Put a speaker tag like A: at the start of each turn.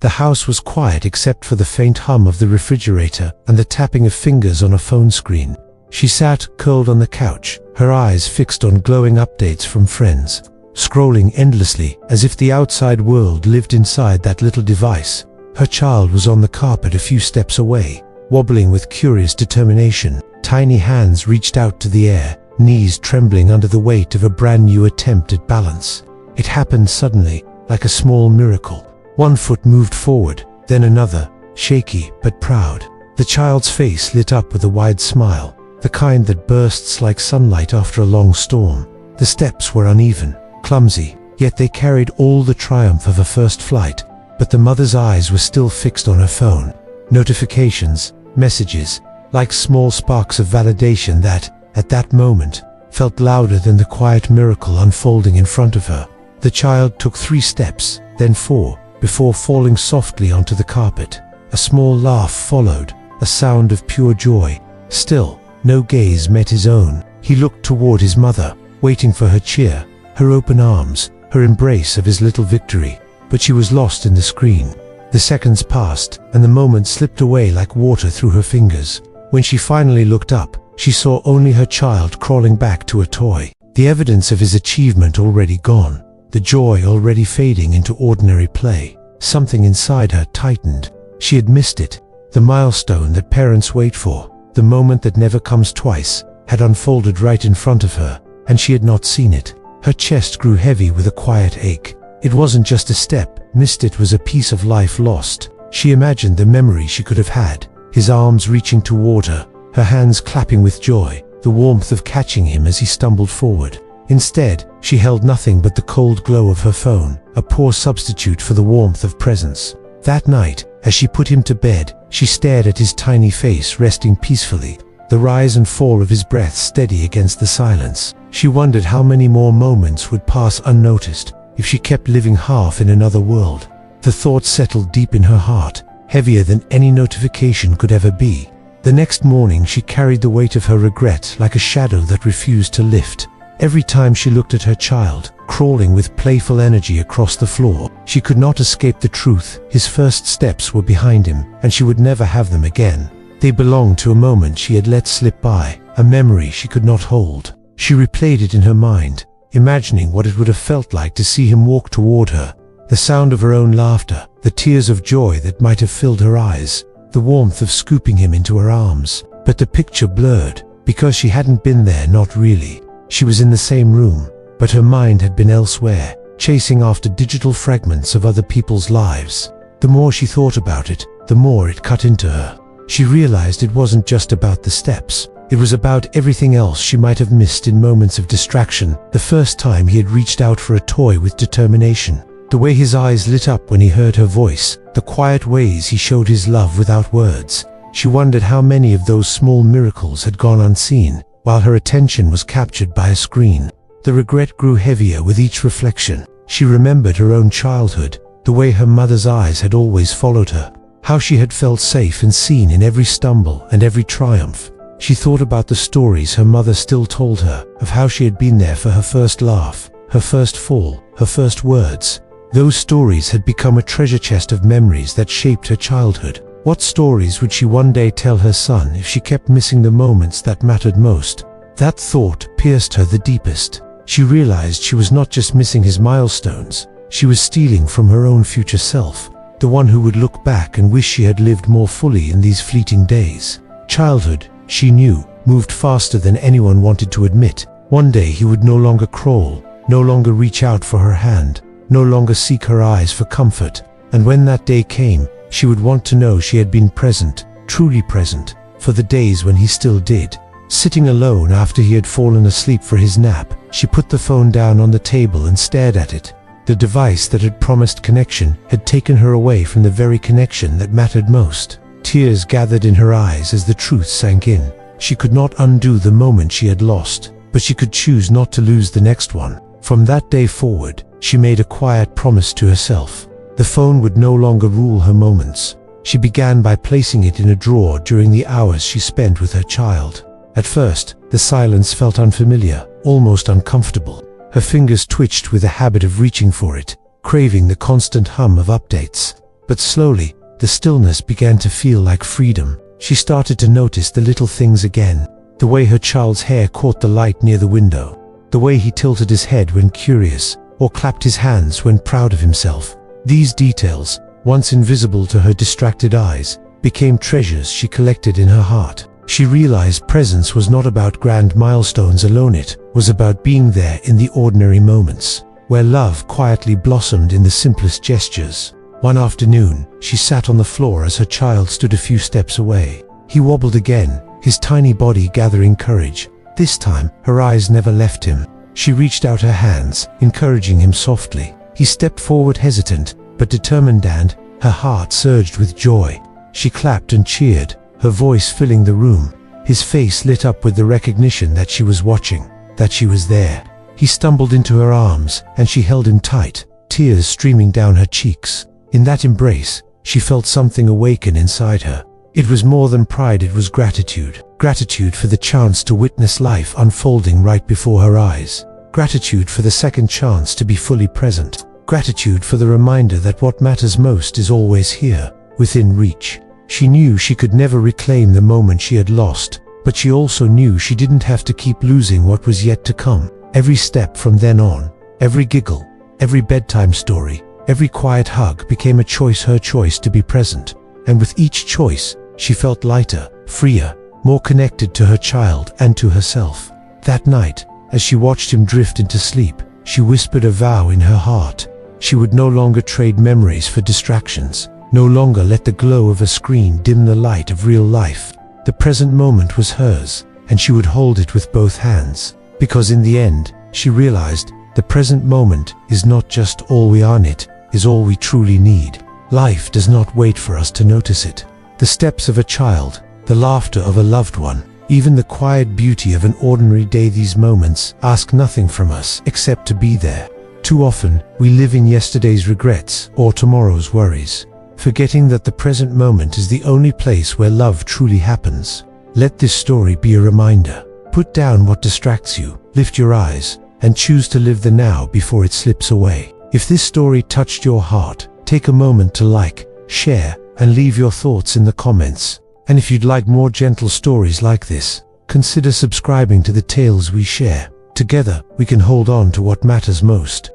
A: The house was quiet except for the faint hum of the refrigerator and the tapping of fingers on a phone screen. She sat, curled on the couch, her eyes fixed on glowing updates from friends, scrolling endlessly as if the outside world lived inside that little device. Her child was on the carpet a few steps away, wobbling with curious determination. Tiny hands reached out to the air, knees trembling under the weight of a brand new attempt at balance. It happened suddenly, like a small miracle. One foot moved forward, then another, shaky but proud. The child's face lit up with a wide smile, the kind that bursts like sunlight after a long storm. The steps were uneven, clumsy, yet they carried all the triumph of a first flight. But the mother's eyes were still fixed on her phone. Notifications, messages, like small sparks of validation that, at that moment, felt louder than the quiet miracle unfolding in front of her. The child took 3 steps, then 4, before falling softly onto the carpet. A small laugh followed, a sound of pure joy. Still, no gaze met his own. He looked toward his mother, waiting for her cheer, her open arms, her embrace of his little victory. But she was lost in the screen. The seconds passed, and the moment slipped away like water through her fingers. When she finally looked up, she saw only her child crawling back to a toy. The evidence of his achievement already gone, the joy already fading into ordinary play. Something inside her tightened. She had missed it. The milestone that parents wait for, the moment that never comes twice, had unfolded right in front of her, and she had not seen it. Her chest grew heavy with a quiet ache. It wasn't just a step missed, it was a piece of life lost. She imagined the memory she could have had, his arms reaching toward her, her hands clapping with joy, the warmth of catching him as he stumbled forward. Instead, she held nothing but the cold glow of her phone, a poor substitute for the warmth of presence. That night, as she put him to bed, she stared at his tiny face resting peacefully, the rise and fall of his breath steady against the silence. She wondered how many more moments would pass unnoticed if she kept living half in another world. The thought settled deep in her heart, heavier than any notification could ever be. The next morning she carried the weight of her regret like a shadow that refused to lift. Every time she looked at her child, crawling with playful energy across the floor, she could not escape the truth. His first steps were behind him, and she would never have them again. They belonged to a moment she had let slip by, a memory she could not hold. She replayed it in her mind, imagining what it would have felt like to see him walk toward her, the sound of her own laughter, the tears of joy that might have filled her eyes, the warmth of scooping him into her arms. But the picture blurred, because she hadn't been there, not really. She was in the same room, but her mind had been elsewhere, chasing after digital fragments of other people's lives. The more she thought about it, the more it cut into her. She realized it wasn't just about the steps. It was about everything else she might have missed in moments of distraction. The first time he had reached out for a toy with determination, the way his eyes lit up when he heard her voice, the quiet ways he showed his love without words. She wondered how many of those small miracles had gone unseen, while her attention was captured by a screen. The regret grew heavier with each reflection. She remembered her own childhood, the way her mother's eyes had always followed her, how she had felt safe and seen in every stumble and every triumph. She thought about the stories her mother still told her, of how she had been there for her first laugh, her first fall, her first words. Those stories had become a treasure chest of memories that shaped her childhood. What stories would she one day tell her son if she kept missing the moments that mattered most? That thought pierced her the deepest. She realized she was not just missing his milestones, she was stealing from her own future self, the one who would look back and wish she had lived more fully in these fleeting days. Childhood, she knew, moved faster than anyone wanted to admit. One day he would no longer crawl, no longer reach out for her hand, no longer seek her eyes for comfort. And when that day came, she would want to know she had been present, truly present, for the days when he still did. Sitting alone after he had fallen asleep for his nap, she put the phone down on the table and stared at it. The device that had promised connection had taken her away from the very connection that mattered most. Tears gathered in her eyes as the truth sank in. She could not undo the moment she had lost, but she could choose not to lose the next one. From that day forward, she made a quiet promise to herself. The phone would no longer rule her moments. She began by placing it in a drawer during the hours she spent with her child. At first, the silence felt unfamiliar, almost uncomfortable. Her fingers twitched with the habit of reaching for it, craving the constant hum of updates. But slowly, the stillness began to feel like freedom. She started to notice the little things again. The way her child's hair caught the light near the window. The way he tilted his head when curious, or clapped his hands when proud of himself. These details, once invisible to her distracted eyes, became treasures she collected in her heart. She realized presence was not about grand milestones alone, it was about being there in the ordinary moments, where love quietly blossomed in the simplest gestures. One afternoon, she sat on the floor as her child stood a few steps away. He wobbled again, his tiny body gathering courage. This time, her eyes never left him. She reached out her hands, encouraging him softly. He stepped forward hesitant, but determined, and her heart surged with joy. She clapped and cheered, her voice filling the room. His face lit up with the recognition that she was watching, that she was there. He stumbled into her arms, and she held him tight, tears streaming down her cheeks. In that embrace, she felt something awaken inside her. It was more than pride, it was gratitude. Gratitude for the chance to witness life unfolding right before her eyes. Gratitude for the second chance to be fully present. Gratitude for the reminder that what matters most is always here, within reach. She knew she could never reclaim the moment she had lost, but she also knew she didn't have to keep losing what was yet to come. Every step from then on, every giggle, every bedtime story, every quiet hug became a choice, her choice to be present. And with each choice, she felt lighter, freer, more connected to her child and to herself. That night, as she watched him drift into sleep, she whispered a vow in her heart. She would no longer trade memories for distractions, no longer let the glow of a screen dim the light of real life. The present moment was hers, and she would hold it with both hands. Because in the end, she realized, the present moment is not just all we are, it is all we truly need. Life does not wait for us to notice it. The steps of a child, the laughter of a loved one, even the quiet beauty of an ordinary day, these moments ask nothing from us except to be there. Too often, we live in yesterday's regrets or tomorrow's worries, forgetting that the present moment is the only place where love truly happens. Let this story be a reminder. Put down what distracts you, lift your eyes, and choose to live the now before it slips away. If this story touched your heart, take a moment to like, share, and leave your thoughts in the comments. And if you'd like more gentle stories like this, consider subscribing to the tales we share. Together, we can hold on to what matters most.